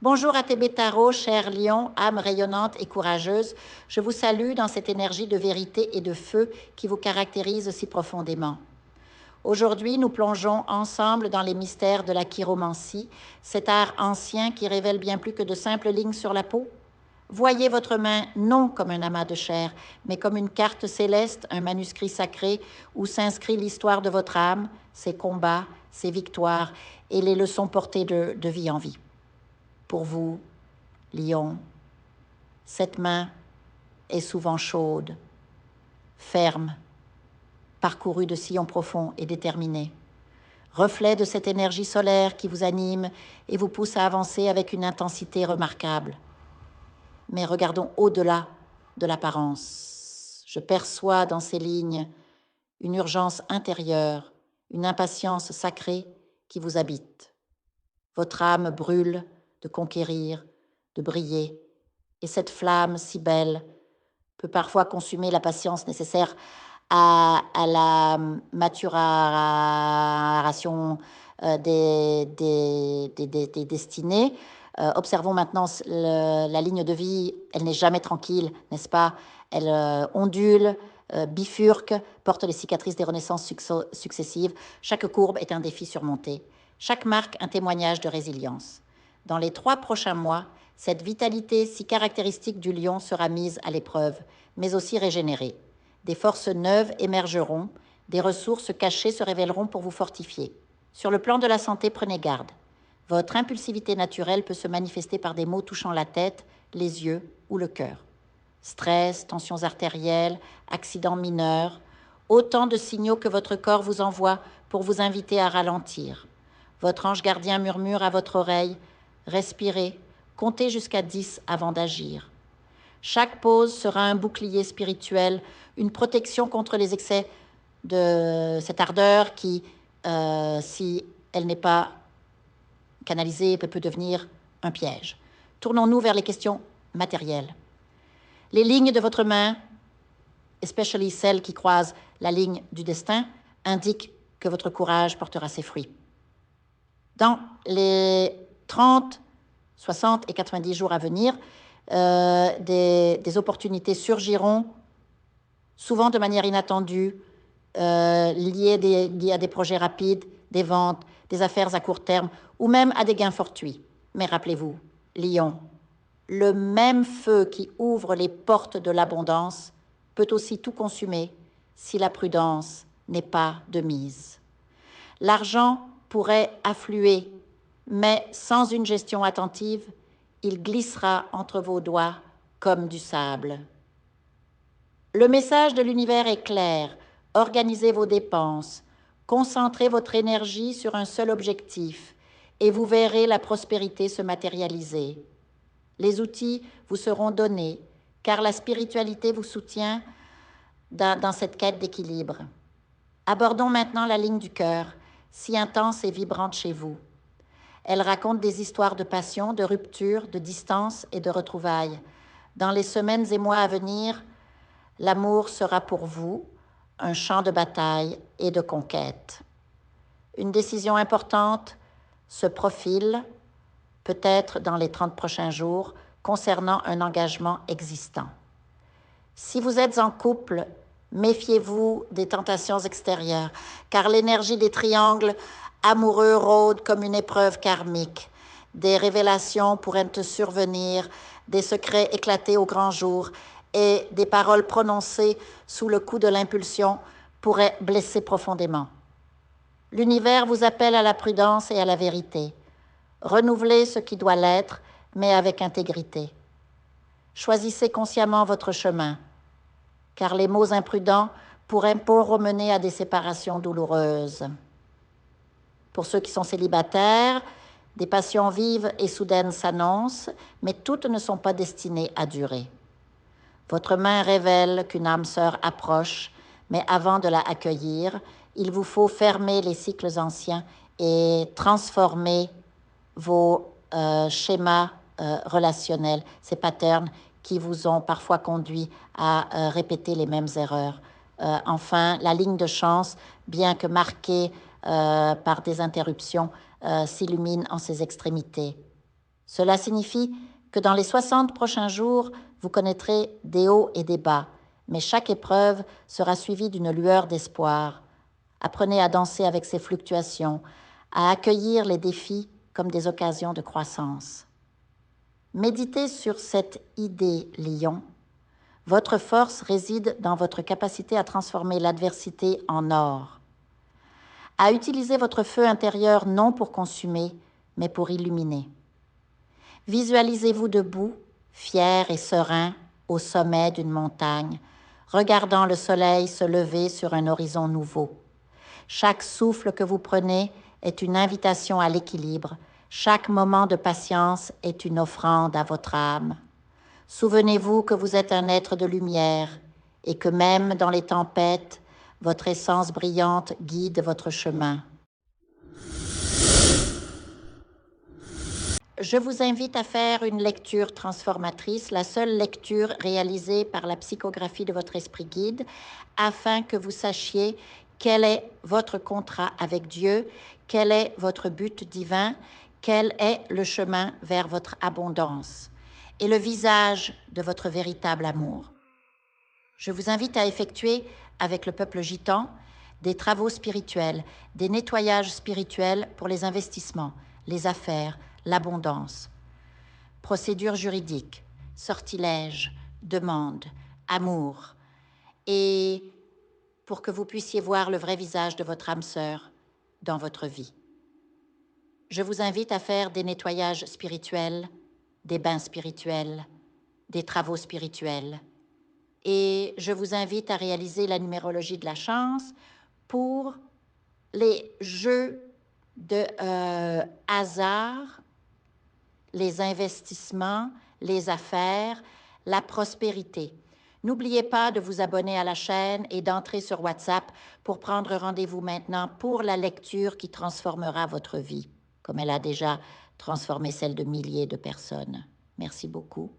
Bonjour à Tébé Tarot, cher lion, âme rayonnante et courageuse. Je vous salue dans cette énergie de vérité et de feu qui vous caractérise si profondément. Aujourd'hui, nous plongeons ensemble dans les mystères de la chiromancie, cet art ancien qui révèle bien plus que de simples lignes sur la peau. Voyez votre main non comme un amas de chair, mais comme une carte céleste, un manuscrit sacré où s'inscrit l'histoire de votre âme, ses combats, ses victoires et les leçons portées de vie en vie. Pour vous, lion, cette main est souvent chaude, ferme, parcourue de sillons profonds et déterminés. Reflet de cette énergie solaire qui vous anime et vous pousse à avancer avec une intensité remarquable. Mais regardons au-delà de l'apparence. Je perçois dans ces lignes une urgence intérieure, une impatience sacrée qui vous habite. Votre âme brûle de conquérir, de briller, et cette flamme si belle peut parfois consumer la patience nécessaire à la maturation des destinées. Observons maintenant la ligne de vie, elle n'est jamais tranquille, n'est-ce pas? Elle ondule, bifurque, porte les cicatrices des renaissances successives. Chaque courbe est un défi surmonté. Chaque marque un témoignage de résilience. Dans les 3 prochains mois, cette vitalité si caractéristique du lion sera mise à l'épreuve, mais aussi régénérée. Des forces neuves émergeront, des ressources cachées se révéleront pour vous fortifier. Sur le plan de la santé, prenez garde. Votre impulsivité naturelle peut se manifester par des maux touchant la tête, les yeux ou le cœur. Stress, tensions artérielles, accidents mineurs, autant de signaux que votre corps vous envoie pour vous inviter à ralentir. Votre ange gardien murmure à votre oreille « Respirez, comptez jusqu'à 10 avant d'agir ». Chaque pause sera un bouclier spirituel, une protection contre les excès de cette ardeur qui, si elle n'est pas canalisée, peut devenir un piège. Tournons-nous vers les questions matérielles. Les lignes de votre main, especially celles qui croisent la ligne du destin, indiquent que votre courage portera ses fruits. Dans les 30, 60 et 90 jours à venir, des opportunités surgiront, souvent de manière inattendue, liées à des projets rapides, des ventes, des affaires à court terme, ou même à des gains fortuits. Mais rappelez-vous, Lion, le même feu qui ouvre les portes de l'abondance peut aussi tout consumer si la prudence n'est pas de mise. L'argent pourrait affluer, mais sans une gestion attentive, il glissera entre vos doigts comme du sable. Le message de l'univers est clair. Organisez vos dépenses, concentrez votre énergie sur un seul objectif et vous verrez la prospérité se matérialiser. Les outils vous seront donnés car la spiritualité vous soutient dans cette quête d'équilibre. Abordons maintenant la ligne du cœur, si intense et vibrante chez vous. Elle raconte des histoires de passion, de rupture, de distance et de retrouvailles. Dans les semaines et mois à venir, l'amour sera pour vous un champ de bataille et de conquête. Une décision importante se profile, peut-être dans les 30 prochains jours, concernant un engagement existant. Si vous êtes en couple, méfiez-vous des tentations extérieures, car l'énergie des triangles amoureux rôde comme une épreuve karmique. Des révélations pourraient survenir, des secrets éclater au grand jour, et des paroles prononcées sous le coup de l'impulsion pourraient blesser profondément. L'univers vous appelle à la prudence et à la vérité. Renouvelez ce qui doit l'être, mais avec intégrité. Choisissez consciemment votre chemin, car les mots imprudents pourraient mener à des séparations douloureuses. Pour ceux qui sont célibataires, des passions vives et soudaines s'annoncent, mais toutes ne sont pas destinées à durer. Votre main révèle qu'une âme sœur approche, mais avant de la accueillir, il vous faut fermer les cycles anciens et transformer vos schémas relationnels, ces patterns qui vous ont parfois conduit à répéter les mêmes erreurs. Enfin, la ligne de chance, bien que marquée par des interruptions, s'illumine en ses extrémités. Cela signifie que dans les 60 prochains jours, vous connaîtrez des hauts et des bas, mais chaque épreuve sera suivie d'une lueur d'espoir. Apprenez à danser avec ces fluctuations, à accueillir les défis comme des occasions de croissance. Méditez sur cette idée, Lion. Votre force réside dans votre capacité à transformer l'adversité en or, à utiliser votre feu intérieur non pour consumer, mais pour illuminer. Visualisez-vous debout, fier et serein, au sommet d'une montagne, regardant le soleil se lever sur un horizon nouveau. Chaque souffle que vous prenez est une invitation à l'équilibre. Chaque moment de patience est une offrande à votre âme. Souvenez-vous que vous êtes un être de lumière et que même dans les tempêtes, votre essence brillante guide votre chemin. Je vous invite à faire une lecture transformatrice, la seule lecture réalisée par la psychographie de votre esprit guide, afin que vous sachiez quel est votre contrat avec Dieu, quel est votre but divin, quel est le chemin vers votre abondance et le visage de votre véritable amour. Je vous invite à effectuer avec le peuple gitan des travaux spirituels, des nettoyages spirituels pour les investissements, les affaires, l'abondance. Procédures juridiques, sortilèges, demandes, amour. Et pour que vous puissiez voir le vrai visage de votre âme sœur dans votre vie. Je vous invite à faire des nettoyages spirituels, des bains spirituels, des travaux spirituels. Et je vous invite à réaliser la numérologie de la chance pour les jeux de hasard, les investissements, les affaires, la prospérité. N'oubliez pas de vous abonner à la chaîne et d'entrer sur WhatsApp pour prendre rendez-vous maintenant pour la lecture qui transformera votre vie, comme elle a déjà transformé celle de milliers de personnes. Merci beaucoup.